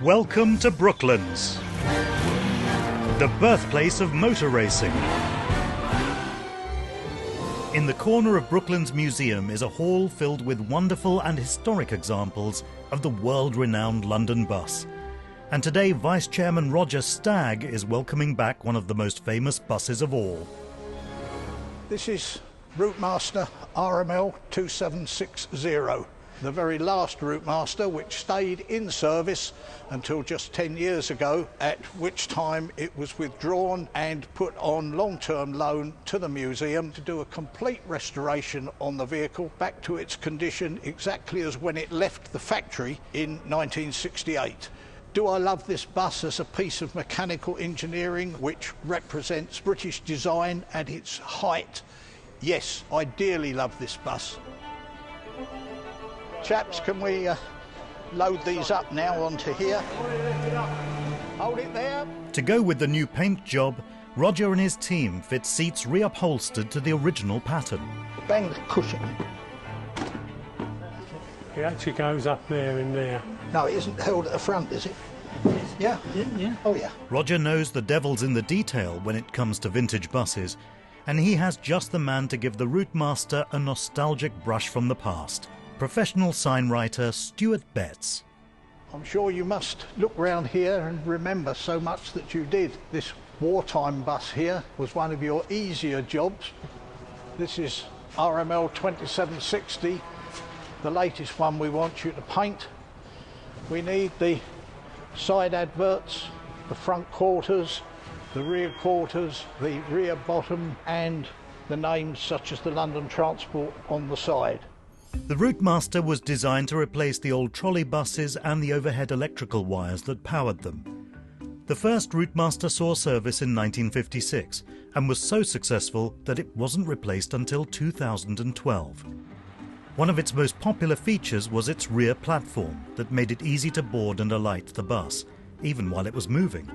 Welcome to Brooklands, the birthplace of motor racing. In the corner of Brooklands Museum is a hall filled with wonderful and historic examples of the world-renowned London bus. And today, Vice Chairman Roger Stagg is welcoming back one of the most famous buses of all. This is Routemaster RML 2760. The very last Routemaster, which stayed in service until just 10 years ago, at which time it was withdrawn and put on long-term loan to the museum to do a complete restoration on the vehicle back to its condition exactly as when it left the factory in 1968. Do I love this bus as a piece of mechanical engineering which represents British design at its height? Yes, I dearly love this bus. Chaps, can we load these up now onto here? Hold it there. To go with the new paint job, Roger and his team fit seats reupholstered to the original pattern. Bang the cushion. It actually goes up there and there. No, it isn't held at the front, is it? Yeah? Yeah. Oh, yeah. Roger knows the devil's in the detail when it comes to vintage buses, and he has just the man to give the Routemaster a nostalgic brush from the past. Professional sign writer Stuart Betts. I'm sure you must look round here and remember so much that you did. This wartime bus here was one of your easier jobs. This is RML 2760, the latest one we want you to paint. We need the side adverts, the front quarters, the rear quarters, the rear bottom, and the names such as the London Transport on the side. The Routemaster was designed to replace the old trolley buses and the overhead electrical wires that powered them. The first Routemaster saw service in 1956 and was so successful that it wasn't replaced until 2012. One of its most popular features was its rear platform that made it easy to board and alight the bus, even while it was moving.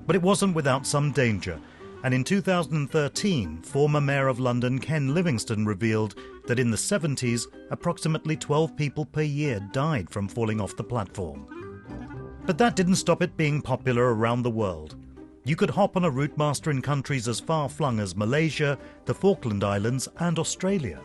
But it wasn't without some danger, and in 2013, former Mayor of London Ken Livingstone revealed that in the 70s, approximately 12 people per year died from falling off the platform. But that didn't stop it being popular around the world. You could hop on a Routemaster in countries as far-flung as Malaysia, the Falkland Islands and Australia.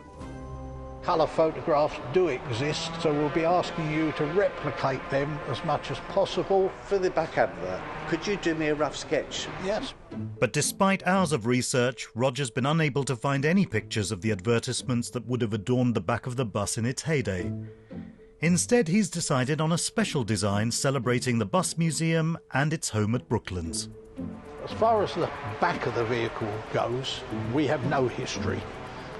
Colour photographs do exist, so we'll be asking you to replicate them as much as possible. For the back advert, could you do me a rough sketch? Yes. But despite hours of research, Roger's been unable to find any pictures of the advertisements that would have adorned the back of the bus in its heyday. Instead, he's decided on a special design celebrating the bus museum and its home at Brooklands. As far as the back of the vehicle goes, we have no history.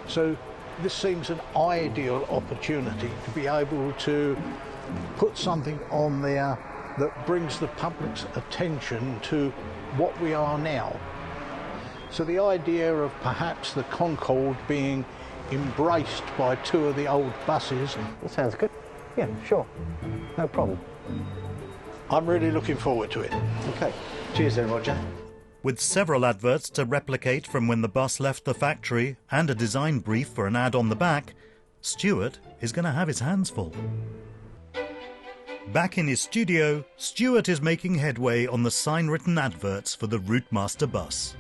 So this seems an ideal opportunity to be able to put something on there that brings the public's attention to what we are now. So the idea of perhaps the Concorde being embraced by two of the old buses. That sounds good. Yeah, sure. No problem. I'm really looking forward to it. Okay. Cheers then, Roger. With several adverts to replicate from when the bus left the factory and a design brief for an ad on the back, Stuart is going to have his hands full. Back in his studio, Stuart is making headway on the sign-written adverts for the Routemaster bus.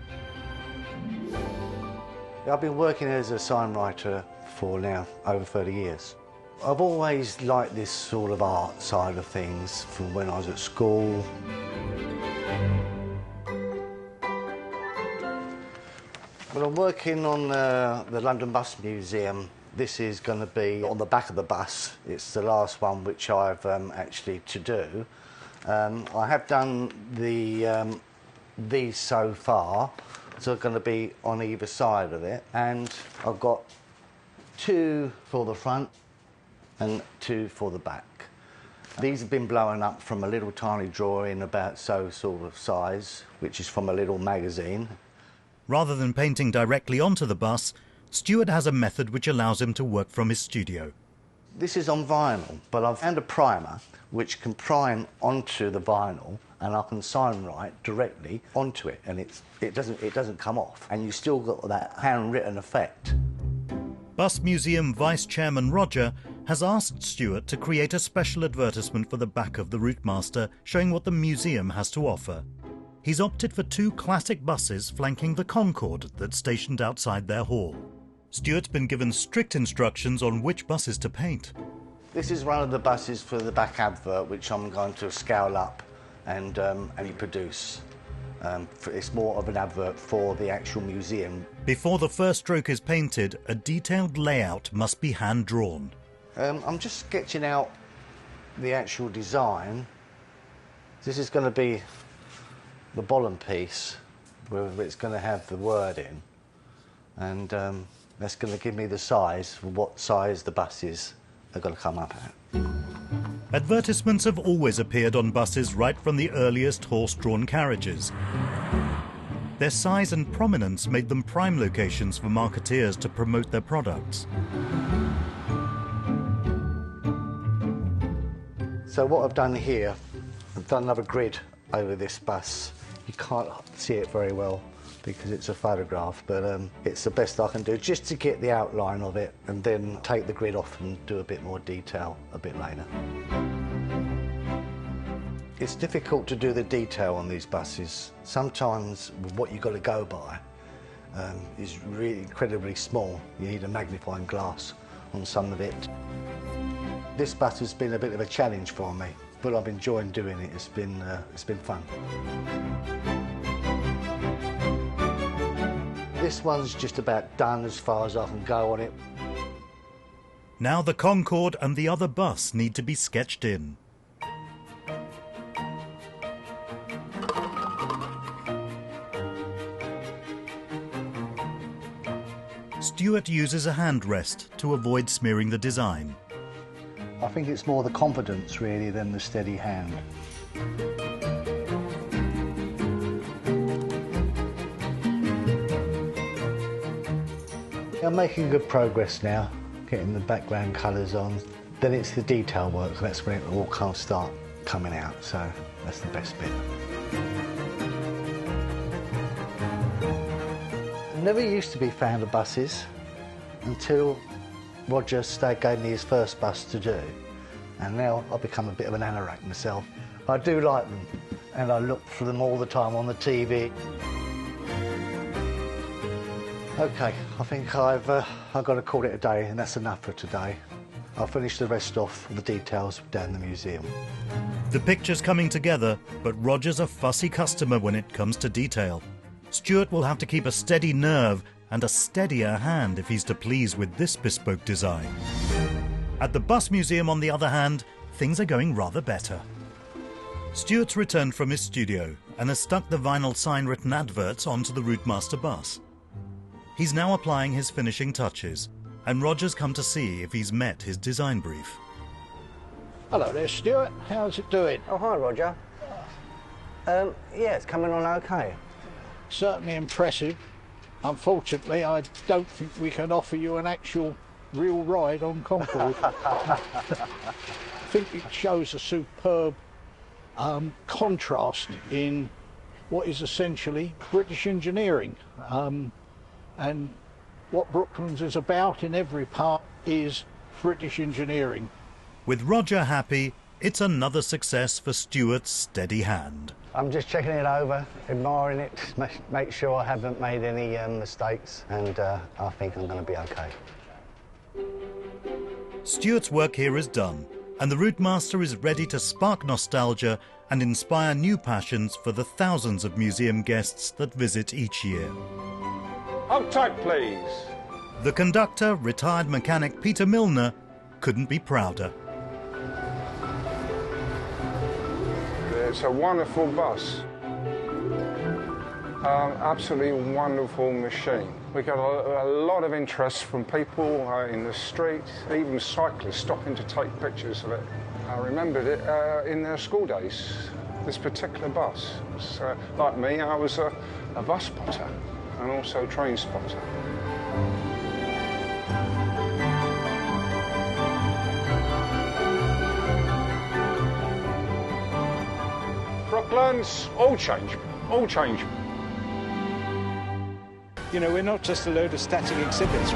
I've been working as a sign writer for now over 30 years. I've always liked this sort of art side of things from when I was at school. Well, I'm working on the London Bus Museum. This is going to be on the back of the bus. It's the last one which I've actually to do. I have done these so far, so they're going to be on either side of it. And I've got two for the front and two for the back. These have been blown up from a little tiny drawing about so sort of size, which is from a little magazine. Rather than painting directly onto the bus, Stuart has a method which allows him to work from his studio. This is on vinyl, but I've found a primer which can prime onto the vinyl, and I can sign write directly onto it, and it doesn't come off, and you still got that handwritten effect. Bus Museum Vice Chairman Roger has asked Stuart to create a special advertisement for the back of the Routemaster showing what the museum has to offer. He's opted for 2 classic buses flanking the Concorde that's stationed outside their hall. Stuart's been given strict instructions on which buses to paint. This is one of the buses for the back advert, which I'm going to scale up and produce. It's more of an advert for the actual museum. Before the first stroke is painted, a detailed layout must be hand-drawn. I'm just sketching out the actual design. This is going to be the bottom piece, where it's going to have the wording, and that's going to give me the size, what size the buses are going to come up at. Advertisements have always appeared on buses right from the earliest horse-drawn carriages. Their size and prominence made them prime locations for marketeers to promote their products. So what I've done here, I've done another grid over this bus. You can't see it very well because it's a photograph, but it's the best I can do just to get the outline of it and then take the grid off and do a bit more detail a bit later. It's difficult to do the detail on these buses. Sometimes what you've got to go by is really incredibly small. You need a magnifying glass on some of it. This bus has been a bit of a challenge for me, but I've enjoyed doing it. It's been fun. This one's just about done as far as I can go on it. Now the Concorde and the other bus need to be sketched in. Stuart uses a hand rest to avoid smearing the design. I think it's more the confidence, really, than the steady hand. I'm making good progress now, getting the background colours on. Then it's the detail work, and that's when it all kind of start coming out, so that's the best bit. I never used to be a fan of buses until Roger Stagg gave me his first bus to do, and now I've become a bit of an anorak myself. I do like them, and I look for them all the time on the TV. OK, I think I've got to call it a day, and that's enough for today. I'll finish the rest off, the details, down the museum. The picture's coming together, but Roger's a fussy customer when it comes to detail. Stuart will have to keep a steady nerve and a steadier hand if he's to please with this bespoke design. At the Bus Museum, on the other hand, things are going rather better. Stuart's returned from his studio and has stuck the vinyl sign-written adverts onto the Routemaster bus. He's now applying his finishing touches, and Roger's come to see if he's met his design brief. Hello there, Stuart. How's it doing? Oh, hi, Roger. Yeah, it's coming on OK. Certainly impressive. Unfortunately, I don't think we can offer you an actual real ride on Concorde. I think it shows a superb contrast in what is essentially British engineering. And what Brooklands is about in every part is British engineering. With Roger happy, it's another success for Stuart's steady hand. I'm just checking it over, admiring it, make sure I haven't made any mistakes, and I think I'm going to be OK. Stuart's work here is done, and the Routemaster is ready to spark nostalgia and inspire new passions for the thousands of museum guests that visit each year. Hold tight, please. The conductor, retired mechanic Peter Milner, couldn't be prouder. It's a wonderful bus. Absolutely wonderful machine. We got a lot of interest from people in the street, even cyclists stopping to take pictures of it. I remembered it in their school days, this particular bus. So, like me, I was a bus spotter and also a train spotter. Brooklands, all change, all change. You know, we're not just a load of static exhibits.